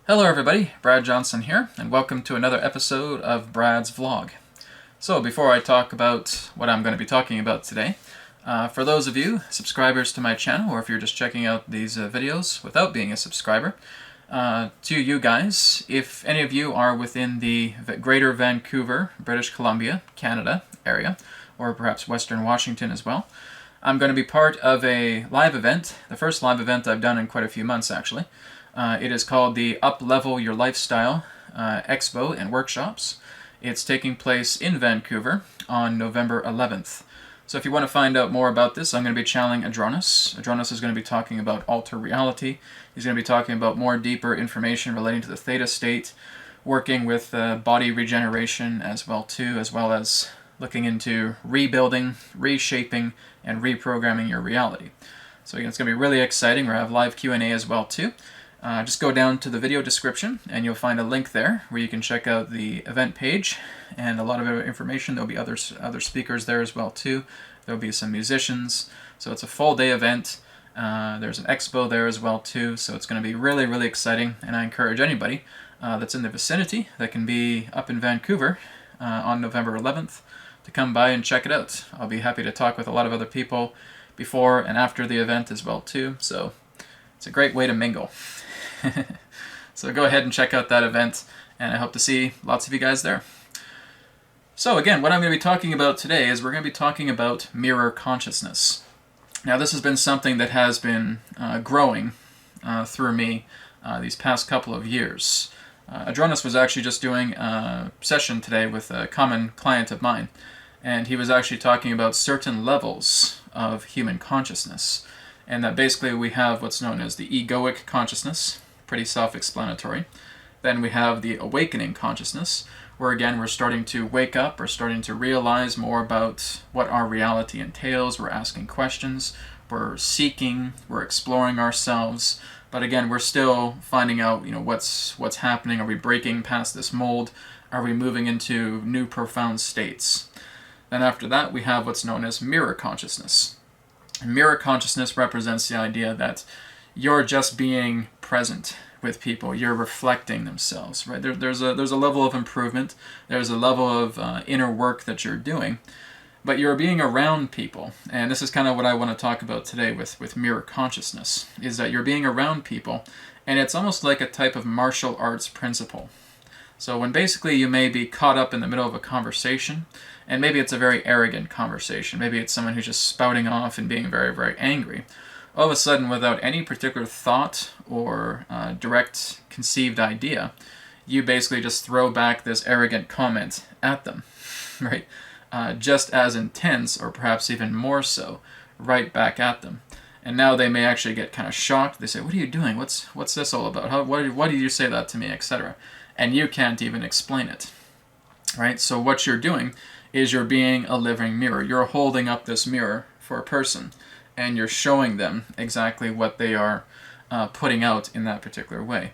Hello everybody, Brad Johnson here, and welcome to another episode of Brad's Vlog. So before I talk about what I'm going to be talking about today, for those of you subscribers to my channel, or if you're just checking out these videos without being a subscriber, to you guys, if any of you are within the Greater Vancouver, British Columbia, Canada area, or perhaps Western Washington as well, I'm going to be part of a live event, the first live event I've done in quite a few months actually. It is called the Uplevel Your Lifestyle Expo and Workshops. It's taking place in Vancouver on November 11th. So if you want to find out more about this, I'm going to be channeling Adronis. Adronis is going to be talking about alter reality. He's going to be talking about more deeper information relating to the theta state, working with body regeneration as well as looking into rebuilding, reshaping, and reprogramming your reality. So again, it's going to be really exciting. We're going to have live Q&A as well too. Just go down to the video description and you'll find a link there where you can check out the event page and a lot of information. There'll be other speakers there as well too. There'll be some musicians. So it's a full day event. There's an expo there as well too. So it's going to be really, really exciting. And I encourage anybody that's in the vicinity that can be up in Vancouver on November 11th to come by and check it out. I'll be happy to talk with a lot of other people before and after the event as well too. So it's a great way to mingle. So go ahead and check out that event, and I hope to see lots of you guys there. So again, what I'm going to be talking about today is we're going to be talking about mirror consciousness. Now this has been something that has been growing through me these past couple of years. Adronis was actually just doing a session today with a common client of mine, and he was actually talking about certain levels of human consciousness, and that basically we have what's known as the egoic consciousness, pretty self-explanatory. Then we have the awakening consciousness, where again we're starting to wake up, we're starting to realize more about what our reality entails, we're asking questions, we're seeking, we're exploring ourselves, but again we're still finding out, what's happening. Are we breaking past this mold? Are we moving into new profound states? Then after that we have what's known as mirror consciousness. And mirror consciousness represents the idea that you're just being present with people. You're reflecting themselves, right? There's a level of improvement. There's a level of inner work that you're doing, but you're being around people. And this is kind of what I want to talk about today with mirror consciousness, is that you're being around people, and it's almost like a type of martial arts principle. So when basically you may be caught up in the middle of a conversation, and maybe it's a very arrogant conversation, maybe it's someone who's just spouting off and being very, very angry, all of a sudden, without any particular thought or direct conceived idea, you basically just throw back this arrogant comment at them, right? Just as intense, or perhaps even more so, right back at them. And now they may actually get kind of shocked. They say, "What are you doing? What's this all about? Why did you say that to me?" etc. And you can't even explain it, right? So what you're doing is you're being a living mirror. You're holding up this mirror for a person, and you're showing them exactly what they are putting out in that particular way.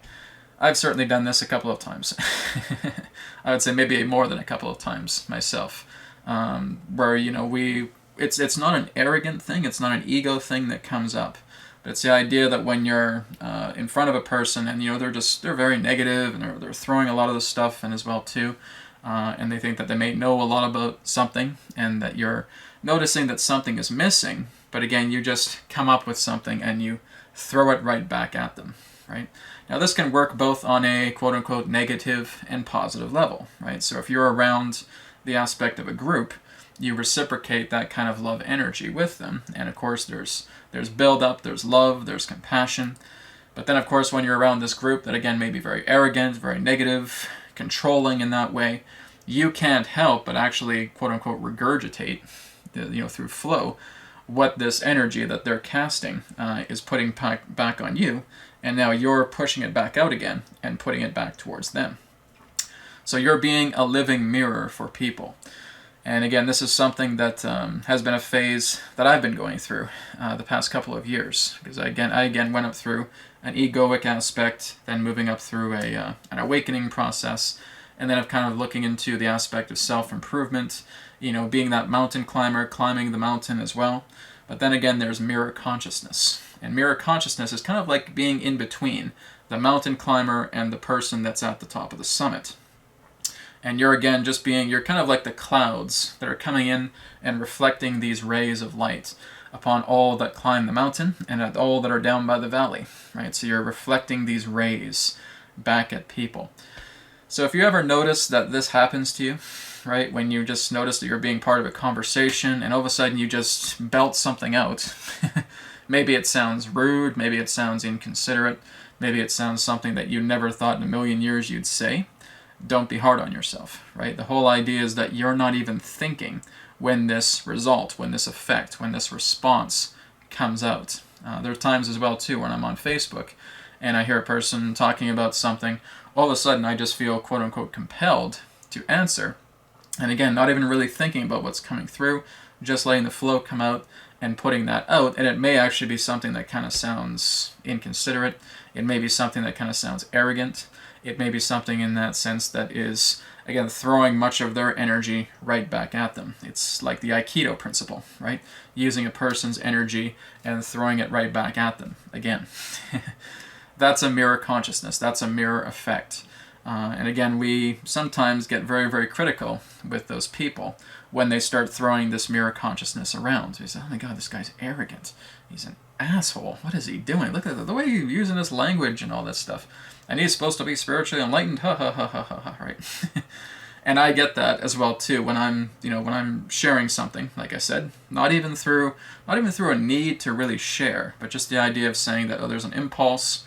I've certainly done this a couple of times. I would say maybe more than a couple of times myself, where it's not an arrogant thing, it's not an ego thing that comes up, but it's the idea that when you're in front of a person and they're very negative and they're throwing a lot of this stuff in as well too, and they think that they may know a lot about something, and that you're noticing that something is missing. But again, you just come up with something and you throw it right back at them, right? Now this can work both on a quote-unquote negative and positive level, right? So if you're around the aspect of a group, you reciprocate that kind of love energy with them. And of course there's build-up, there's love, there's compassion. But then of course when you're around this group that again may be very arrogant, very negative, controlling in that way, you can't help but actually quote-unquote regurgitate, through flow, what this energy that they're casting is putting back on you, and now you're pushing it back out again and putting it back towards them. So you're being a living mirror for people. And again, this is something that has been a phase that I've been going through the past couple of years, because I again went up through an egoic aspect, then moving up through an awakening process, and then of kind of looking into the aspect of self-improvement, being that mountain climber, climbing the mountain as well. But then again, there's mirror consciousness. And mirror consciousness is kind of like being in between the mountain climber and the person that's at the top of the summit. And you're again you're kind of like the clouds that are coming in and reflecting these rays of light upon all that climb the mountain and at all that are down by the valley, right? So you're reflecting these rays back at people. So if you ever notice that this happens to you, right, when you just notice that you're being part of a conversation and all of a sudden you just belt something out, maybe it sounds rude, maybe it sounds inconsiderate, maybe it sounds something that you never thought in a million years you'd say, don't be hard on yourself, right? The whole idea is that you're not even thinking when this result, when this effect, when this response comes out. There are times as well, too, when I'm on Facebook and I hear a person talking about something, all of a sudden I just feel quote-unquote compelled to answer. And again, not even really thinking about what's coming through, just letting the flow come out and putting that out. And it may actually be something that kind of sounds inconsiderate. It may be something that kind of sounds arrogant. It may be something in that sense that is, again, throwing much of their energy right back at them. It's like the Aikido principle, right? Using a person's energy and throwing it right back at them again. That's a mirror consciousness. That's a mirror effect. And again, we sometimes get very, very critical with those people when they start throwing this mirror consciousness around. We say, oh my God, this guy's arrogant. He's an asshole. What is he doing? Look at the way he's using this language and all this stuff. And he's supposed to be spiritually enlightened. Ha ha ha ha ha ha, right? And I get that as well too when I'm sharing something, like I said, not even through a need to really share, but just the idea of saying that, oh, there's an impulse,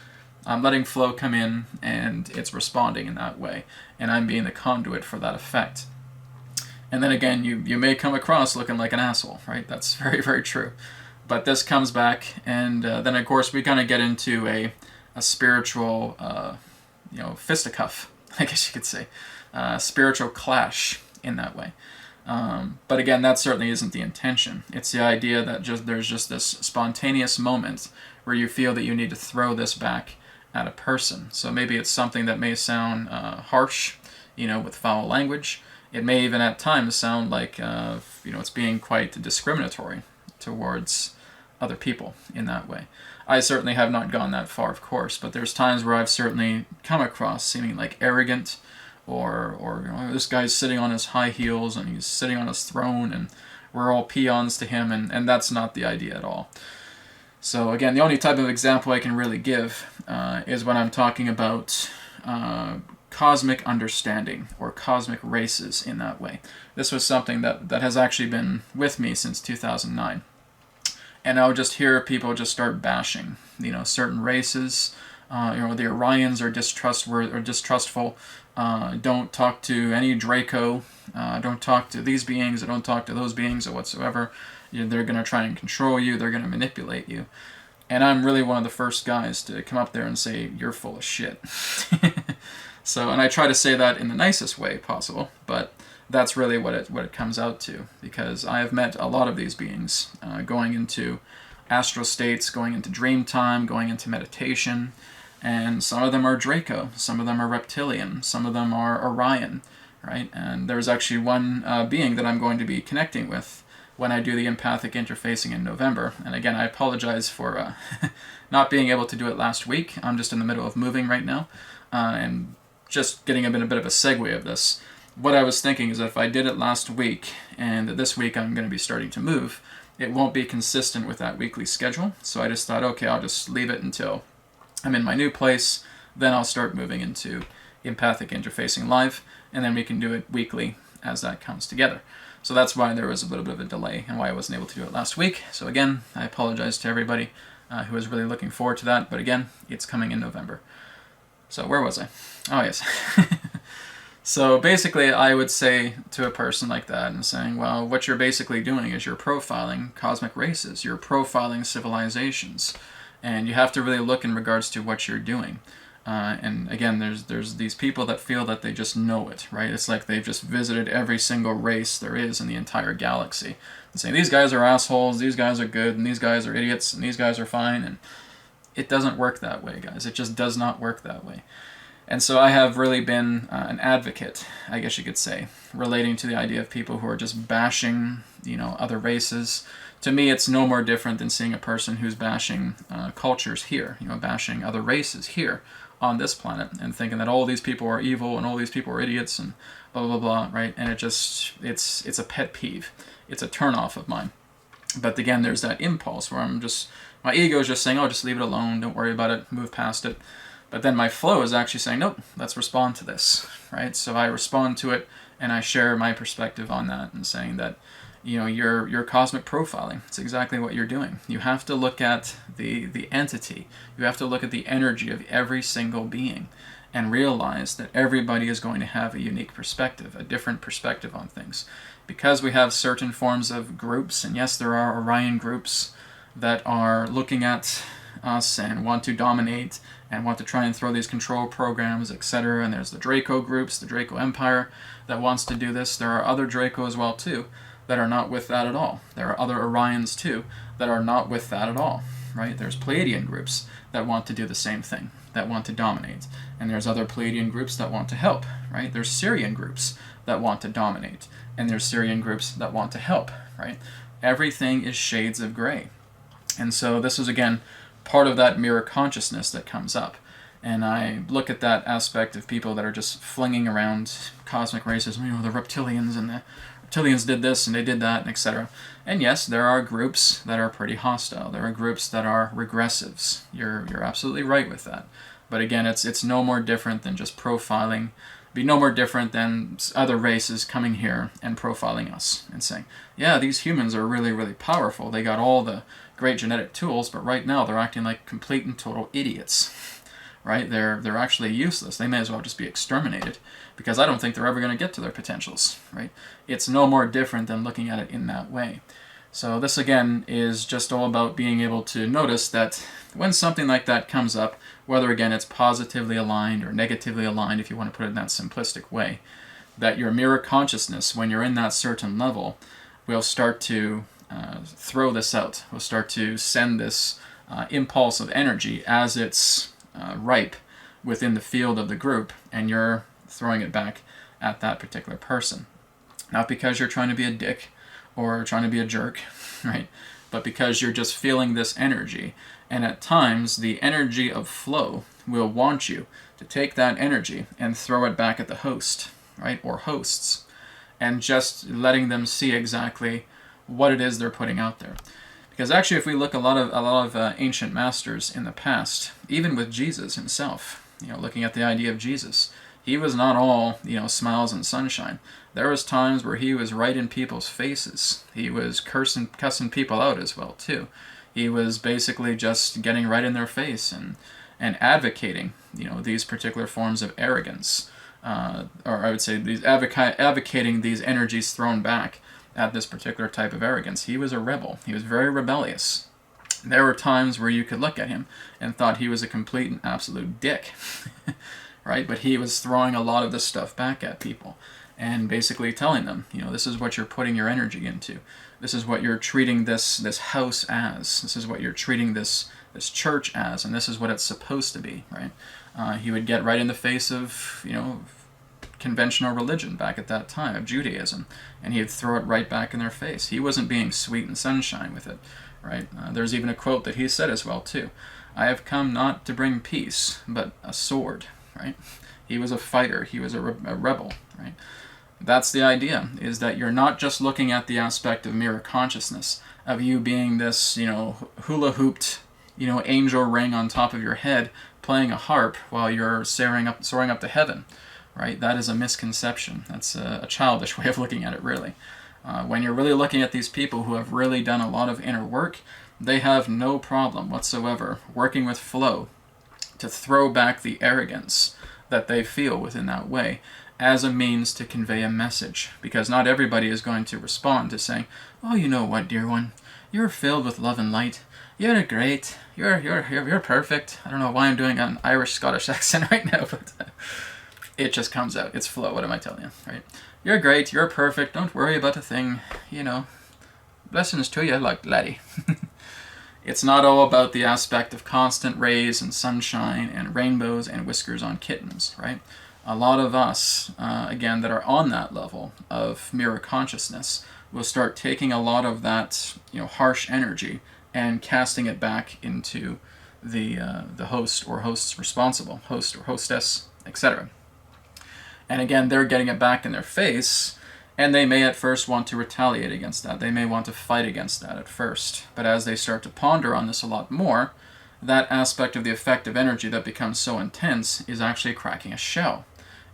I'm letting flow come in and it's responding in that way, and I'm being the conduit for that effect. And then again, you may come across looking like an asshole, right? That's very, very true. But this comes back, and then of course we kind of get into a spiritual, fisticuff, I guess you could say, spiritual clash in that way. But again, that certainly isn't the intention. It's the idea that there's just this spontaneous moment where you feel that you need to throw this back at a person. So maybe it's something that may sound harsh, with foul language. It may even at times sound like, it's being quite discriminatory towards other people in that way. I certainly have not gone that far, of course, but there's times where I've certainly come across seeming like arrogant, or this guy's sitting on his high heels and he's sitting on his throne and we're all peons to him, and that's not the idea at all. So again, the only type of example I can really give is when I'm talking about cosmic understanding or cosmic races in that way. This was something that has actually been with me since 2009. And I would just hear people just start bashing, certain races. The Orions are distrustful. Don't talk to any Draco. Don't talk to these beings. Or don't talk to those beings or whatsoever. They're going to try and control you. They're going to manipulate you. And I'm really one of the first guys to come up there and say, you're full of shit. And I try to say that in the nicest way possible, but that's really what it comes out to, because I have met a lot of these beings going into astral states, going into dream time, going into meditation, and some of them are Draco, some of them are reptilian, some of them are Orion, right? And there's actually one being that I'm going to be connecting with when I do the empathic interfacing in November. And again, I apologize for not being able to do it last week. I'm just in the middle of moving right now, and just getting a bit of a segue of this. What I was thinking is that if I did it last week and this week I'm going to be starting to move, it won't be consistent with that weekly schedule. So I just thought, okay, I'll just leave it until I'm in my new place, then I'll start moving into empathic interfacing live, and then we can do it weekly as that comes together. So that's why there was a little bit of a delay and why I wasn't able to do it last week. So again, I apologize to everybody who was really looking forward to that, but again, it's coming in November. So where was I? Oh, yes. So basically, I would say to a person like that and saying, well, what you're basically doing is you're profiling cosmic races. You're profiling civilizations. And you have to really look in regards to what you're doing. And again, there's these people that feel that they just know it, right? It's like they've just visited every single race there is in the entire galaxy. And saying, these guys are assholes, these guys are good, and these guys are idiots, and these guys are fine. And it doesn't work that way, guys. It just does not work that way. And so I have really been an advocate, I guess you could say, relating to the idea of people who are just bashing, other races. To me, it's no more different than seeing a person who's bashing cultures here, bashing other races here. on this planet and thinking that all these people are evil and all these people are idiots and blah, blah, blah, right? And it's a pet peeve. It's a turnoff of mine. But again, there's that impulse where my ego is just saying, oh, just leave it alone, don't worry about it, move past it. But then my flow is actually saying, nope, let's respond to this, right? So I respond to it and I share my perspective on that and saying that, you're cosmic profiling. It's exactly what you're doing. You have to look at the entity. You have to look at the energy of every single being and realize that everybody is going to have a unique perspective, a different perspective on things. Because we have certain forms of groups, and yes, there are Orion groups that are looking at us and want to dominate and want to try and throw these control programs, etc. And there's the Draco groups, the Draco Empire, that wants to do this. There are other Draco as well, too, that are not with that at all. There are other Orions, too, that are not with that at all, right? There's Pleiadian groups that want to do the same thing, that want to dominate. And there's other Pleiadian groups that want to help, right? There's Syrian groups that want to dominate. And there's Syrian groups that want to help, right? Everything is shades of gray. And so this is, again, part of that mirror consciousness that comes up. And I look at that aspect of people that are just flinging around cosmic racism, the reptilians and the reptilians did this and they did that, and etc. And yes, there are groups that are pretty hostile. There are groups that are regressives. You're absolutely right with that. But again, it's no more different than just profiling. Be no more different than other races coming here and profiling us and saying, yeah, these humans are really, really powerful. They got all the great genetic tools, but right now they're acting like complete and total idiots, right? They're actually useless. They may as well just be exterminated because I don't think they're ever going to get to their potentials, right? It's no more different than looking at it in that way. So this, again, is just all about being able to notice that when something like that comes up, whether, again, it's positively aligned or negatively aligned, if you want to put it in that simplistic way, that your mirror consciousness, when you're in that certain level, will start to throw this out. Will start to send this impulse of energy as it's ripe within the field of the group, and you're throwing it back at that particular person. Not because you're trying to be a dick or trying to be a jerk, right? But because you're just feeling this energy. And at times, the energy of flow will want you to take that energy and throw it back at the host, right? Or hosts. And just letting them see exactly what it is they're putting out there. Because actually, if we look a lot of ancient masters in the past, even with Jesus himself, looking at the idea of Jesus, he was not all, smiles and sunshine. There was times where he was right in people's faces. He was cussing people out as well, too. He was basically just getting right in their face and advocating, these particular forms of arrogance. Or I would say advocating these energies thrown back at this particular type of arrogance. He was a rebel. He was very rebellious. There were times where you could look at him and thought he was a complete and absolute dick, right? But he was throwing a lot of this stuff back at people and basically telling them, this is what you're putting your energy into. This is what you're treating this house as. This is what you're treating this church as, and this is what it's supposed to be, right? He would get right in the face of, conventional religion back at that time, of Judaism, and he'd throw it right back in their face. He wasn't being sweet and sunshine with it, right? There's even a quote that he said as well, too. I have come not to bring peace, but a sword, right? He was a fighter. He was a rebel, right? That's the idea, is that you're not just looking at the aspect of mirror consciousness, of you being this, hula-hooped, angel ring on top of your head, playing a harp while you're soaring up to heaven, right? That is a misconception. That's a childish way of looking at it, really. When you're really looking at these people who have really done a lot of inner work, they have no problem whatsoever working with flow to throw back the arrogance that they feel within that way as a means to convey a message. Because not everybody is going to respond to saying, oh, you know what, dear one, you're filled with love and light. You're great. You're perfect. I don't know why I'm doing an Irish-Scottish accent right now, but it just comes out. It's flow. What am I telling you, right? You're great. You're perfect. Don't worry about a thing. Blessings to you, like laddie. It's not all about the aspect of constant rays and sunshine and rainbows and whiskers on kittens, right? A lot of us, again, that are on that level of mirror consciousness will start taking a lot of that, harsh energy and casting it back into the host or hosts responsible, host or hostess, etc. And again, they're getting it back in their face, and they may at first want to retaliate against that. They may want to fight against that at first. But as they start to ponder on this a lot more, that aspect of the effective energy that becomes so intense is actually cracking a shell.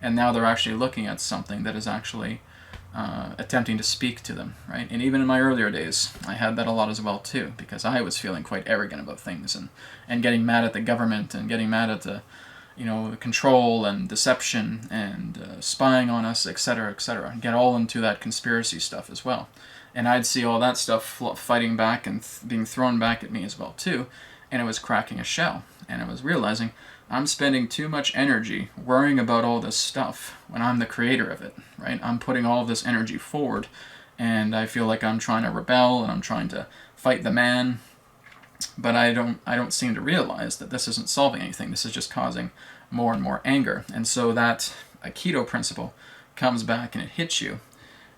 And now they're actually looking at something that is actually attempting to speak to them, right? And even in my earlier days, I had that a lot as well too, because I was feeling quite arrogant about things and getting mad at the government and getting mad at the control and deception and spying on us, etc., etc. And get all into that conspiracy stuff as well. And I'd see all that stuff fighting back and being thrown back at me as well too, and it was cracking a shell. And I was realizing I'm spending too much energy worrying about all this stuff when I'm the creator of it, right? I'm putting all of this energy forward, and I feel like I'm trying to rebel and I'm trying to fight the man, but I don't seem to realize that this isn't solving anything. This is just causing more and more anger. And so that Aikido principle comes back and it hits you,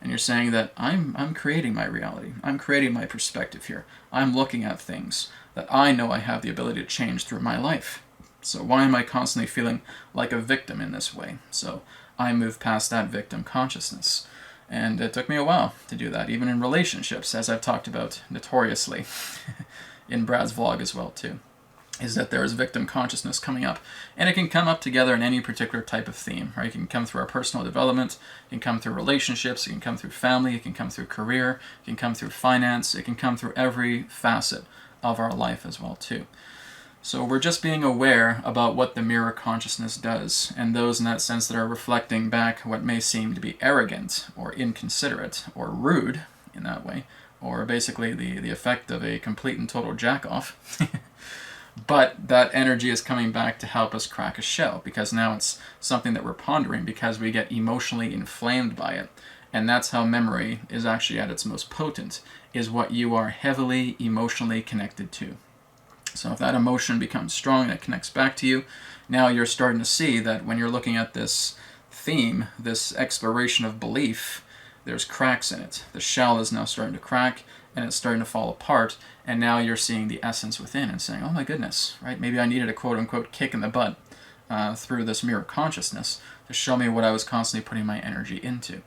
and you're saying that I'm creating my reality. I'm creating my perspective here. I'm looking at things that I know I have the ability to change through my life. So why am I constantly feeling like a victim in this way? So I move past that victim consciousness. And it took me a while to do that, even in relationships, as I've talked about notoriously in Brad's vlog as well too, is that there is victim consciousness coming up. And it can come up together in any particular type of theme, right? It can come through our personal development, it can come through relationships, it can come through family, it can come through career, it can come through finance, it can come through every facet of our life as well too. So we're just being aware about what the mirror consciousness does, and those in that sense that are reflecting back what may seem to be arrogant or inconsiderate or rude in that way, or basically the effect of a complete and total jack-off. But that energy is coming back to help us crack a shell, because now it's something that we're pondering because we get emotionally inflamed by it. And that's how memory is actually at its most potent, is what you are heavily emotionally connected to. So if that emotion becomes strong, that connects back to you, now you're starting to see that when you're looking at this theme, this exploration of belief, there's cracks in it. The shell is now starting to crack, and it's starting to fall apart, and now you're seeing the essence within and saying, oh my goodness, right? Maybe I needed a quote-unquote kick in the butt through this mirror consciousness to show me what I was constantly putting my energy into.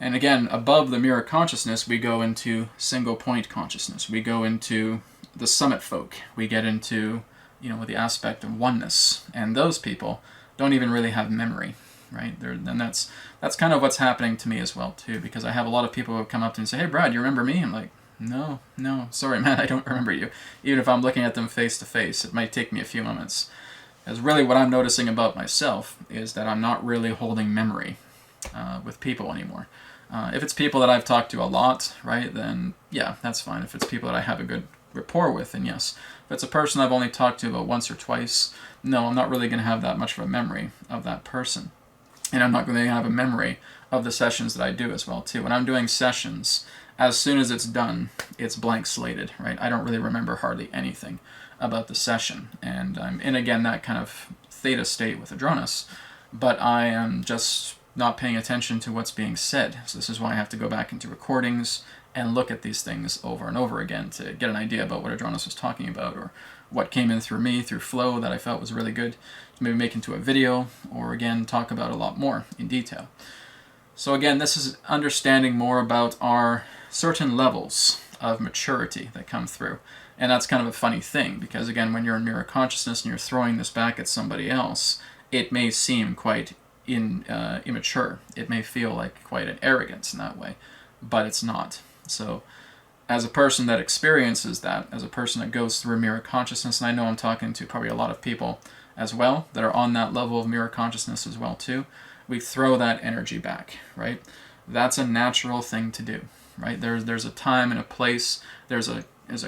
And again, above the mirror consciousness, we go into single point consciousness. We go into the summit folk. We get into, the aspect of oneness. And those people don't even really have memory, right? And that's kind of what's happening to me as well, too, because I have a lot of people who come up to me and say, hey, Brad, you remember me? I'm like, no, sorry, man, I don't remember you. Even if I'm looking at them face to face, it might take me a few moments. Because really what I'm noticing about myself is that I'm not really holding memory with people anymore. If it's people that I've talked to a lot, right, then yeah, that's fine. If it's people that I have a good rapport with, then yes. If it's a person I've only talked to about once or twice, no, I'm not really going to have that much of a memory of that person. And I'm not going to have a memory of the sessions that I do as well, too. When I'm doing sessions, as soon as it's done, it's blank slated, right? I don't really remember hardly anything about the session. And I'm in, again, that kind of theta state with Adronis, but I am just not paying attention to what's being said. So this is why I have to go back into recordings and look at these things over and over again to get an idea about what Adronis was talking about, or what came in through me, through flow, that I felt was really good to maybe make into a video, or again, talk about a lot more in detail. So again, this is understanding more about our certain levels of maturity that come through. And that's kind of a funny thing, because again, when you're in mirror consciousness and you're throwing this back at somebody else, it may seem quite immature. It may feel like quite an arrogance in that way, but it's not. So as a person that experiences that, as a person that goes through mirror consciousness, and I know I'm talking to probably a lot of people as well that are on that level of mirror consciousness as well too, we throw that energy back, right? That's a natural thing to do, right? There's a time and a place, there's a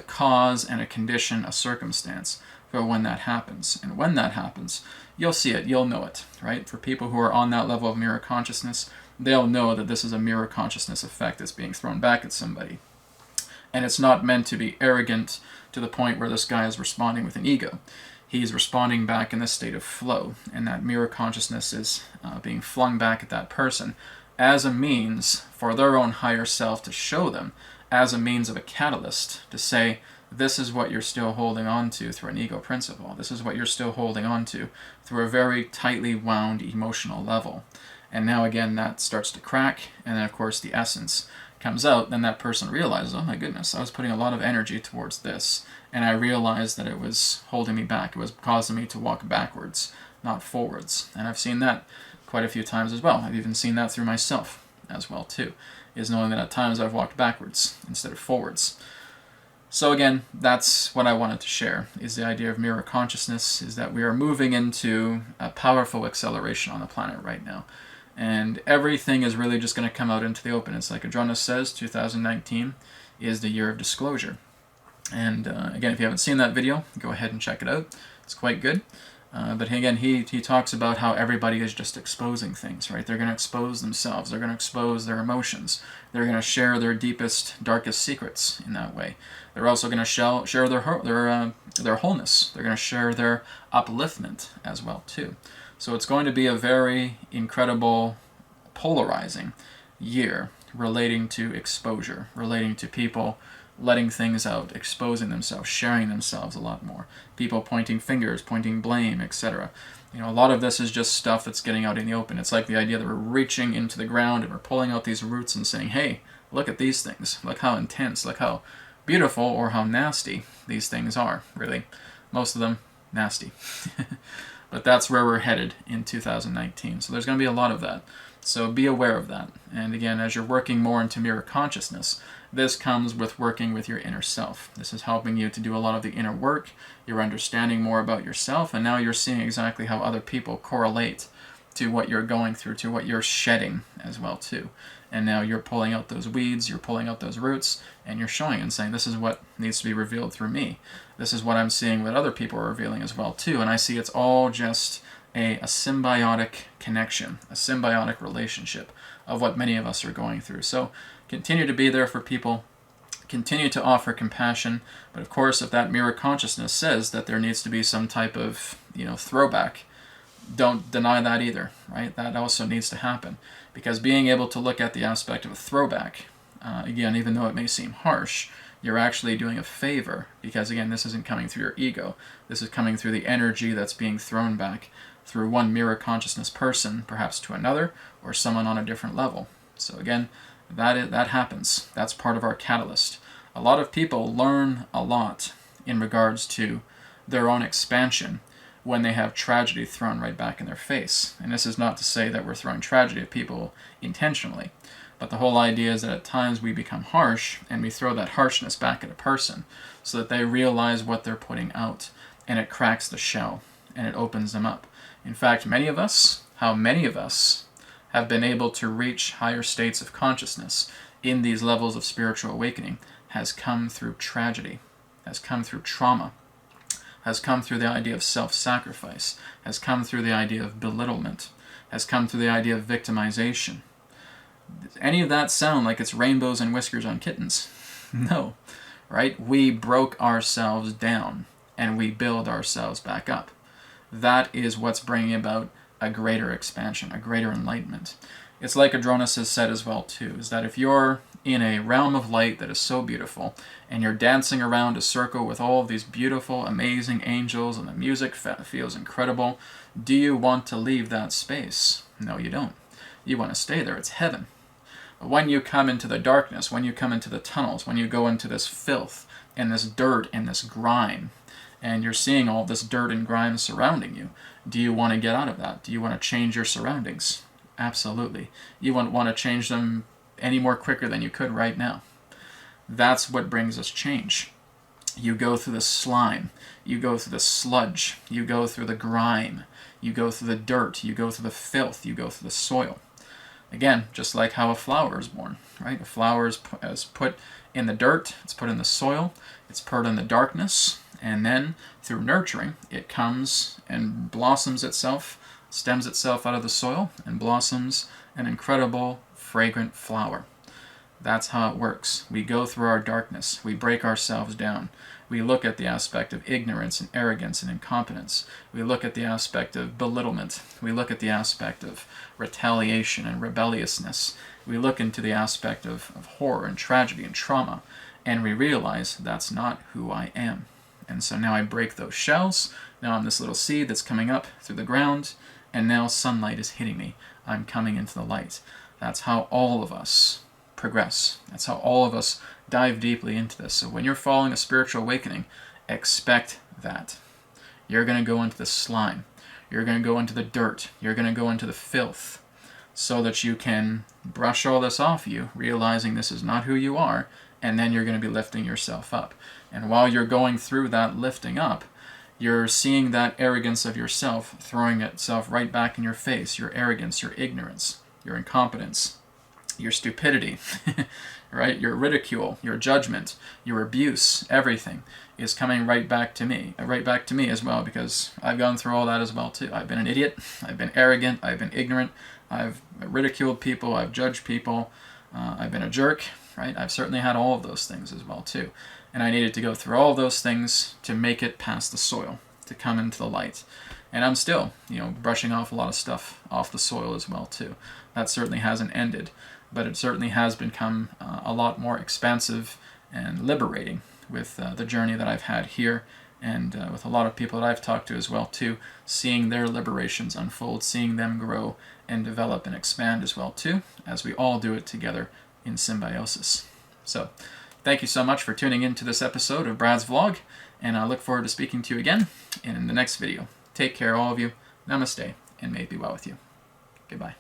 cause and a condition, a circumstance for when that happens. And when that happens, you'll see it, you'll know it, right? For people who are on that level of mirror consciousness, they'll know that this is a mirror consciousness effect that's being thrown back at somebody. And it's not meant to be arrogant to the point where this guy is responding with an ego. He's responding back in this state of flow, and that mirror consciousness is being flung back at that person as a means for their own higher self to show them, as a means of a catalyst to say, this is what you're still holding on to through an ego principle. This is what you're still holding on to through a very tightly wound emotional level. And now again, that starts to crack, and then of course the essence comes out. Then that person realizes, oh my goodness, I was putting a lot of energy towards this, and I realized that it was holding me back. It was causing me to walk backwards, not forwards. And I've seen that quite a few times as well. I've even seen that through myself as well too, is knowing that at times I've walked backwards instead of forwards. So again, that's what I wanted to share, is the idea of mirror consciousness, is that we are moving into a powerful acceleration on the planet right now. And everything is really just going to come out into the open. It's like Adronis says, 2019 is the year of disclosure. And again, if you haven't seen that video, go ahead and check it out. It's quite good. But again, he talks about how everybody is just exposing things, right? They're going to expose themselves. They're going to expose their emotions. They're going to share their deepest, darkest secrets in that way. They're also going to share their wholeness. They're going to share their upliftment as well too. So it's going to be a very incredible, polarizing year relating to exposure, relating to people letting things out, exposing themselves, sharing themselves a lot more. People pointing fingers, pointing blame, etc. You know, a lot of this is just stuff that's getting out in the open. It's like the idea that we're reaching into the ground and we're pulling out these roots and saying, hey, look at these things. Look how intense, look how beautiful or how nasty these things are, really. Most of them, nasty. But that's where we're headed in 2019. So there's going to be a lot of that. So be aware of that. And again, as you're working more into mirror consciousness, this comes with working with your inner self. This is helping you to do a lot of the inner work. You're understanding more about yourself, and now you're seeing exactly how other people correlate to what you're going through, to what you're shedding as well too. And now you're pulling out those weeds, you're pulling out those roots, and you're showing and saying, this is what needs to be revealed through me. This is what I'm seeing what other people are revealing as well too. And I see it's all just a symbiotic connection, a symbiotic relationship of what many of us are going through. So continue to be there for people, continue to offer compassion, but of course if that mirror consciousness says that there needs to be some type of, throwback, don't deny that either, right? That also needs to happen, because being able to look at the aspect of a throwback, again, even though it may seem harsh, you're actually doing a favor, because again, this isn't coming through your ego. This is coming through the energy that's being thrown back through one mirror consciousness person, perhaps to another, or someone on a different level. So again, that happens. That's part of our catalyst. A lot of people learn a lot in regards to their own expansion when they have tragedy thrown right back in their face. And this is not to say that we're throwing tragedy at people intentionally, but the whole idea is that at times we become harsh and we throw that harshness back at a person so that they realize what they're putting out, and it cracks the shell and it opens them up. In fact, how many of us have been able to reach higher states of consciousness in these levels of spiritual awakening has come through tragedy, has come through trauma, has come through the idea of self-sacrifice, has come through the idea of belittlement, has come through the idea of victimization. Does any of that sound like it's rainbows and whiskers on kittens? No, right? We broke ourselves down and we build ourselves back up. That is what's bringing about a greater expansion, a greater enlightenment. It's like Adronis has said as well too, is that if you're in a realm of light that is so beautiful, and you're dancing around a circle with all of these beautiful, amazing angels, and the music feels incredible, do you want to leave that space? No, you don't. You want to stay there. It's heaven. But when you come into the darkness, when you come into the tunnels, when you go into this filth, and this dirt, and this grime, and you're seeing all this dirt and grime surrounding you, do you want to get out of that? Do you want to change your surroundings? Absolutely. You wouldn't want to change them any more quicker than you could right now. That's what brings us change. You go through the slime, you go through the sludge, you go through the grime, you go through the dirt, you go through the filth, you go through the soil. Again, just like how a flower is born, right? A flower is put in the dirt, it's put in the soil, it's put in the darkness, and then through nurturing, it comes and blossoms itself, stems itself out of the soil, and blossoms an incredible, fragrant flower. That's how it works. We go through our darkness. We break ourselves down. We look at the aspect of ignorance and arrogance and incompetence. We look at the aspect of belittlement. We look at the aspect of retaliation and rebelliousness. We look into the aspect of horror and tragedy and trauma. and we realize that's not who I am. And so now I break those shells. Now I'm this little seed that's coming up through the ground, and now sunlight is hitting me. I'm coming into the light. That's how all of us progress. That's how all of us dive deeply into this. So when you're following a spiritual awakening, expect that. You're going to go into the slime. You're going to go into the dirt. You're going to go into the filth so that you can brush all this off you, realizing this is not who you are, and then you're going to be lifting yourself up. And while you're going through that lifting up, you're seeing that arrogance of yourself throwing itself right back in your face. Your arrogance, your ignorance, your incompetence, your stupidity, right? Your ridicule, your judgment, your abuse, everything is coming right back to me as well, because I've gone through all that as well too. I've been an idiot, I've been arrogant, I've been ignorant, I've ridiculed people, I've judged people, I've been a jerk, right? I've certainly had all of those things as well too. And I needed to go through all of those things to make it past the soil, to come into the light. And I'm still, brushing off a lot of stuff off the soil as well too. That certainly hasn't ended, but it certainly has become a lot more expansive and liberating with the journey that I've had here, and with a lot of people that I've talked to as well too, seeing their liberations unfold, seeing them grow and develop and expand as well too, as we all do it together in symbiosis. So thank you so much for tuning in to this episode of Brad's Vlog, and I look forward to speaking to you again in the next video. Take care, all of you. Namaste, and may it be well with you. Goodbye.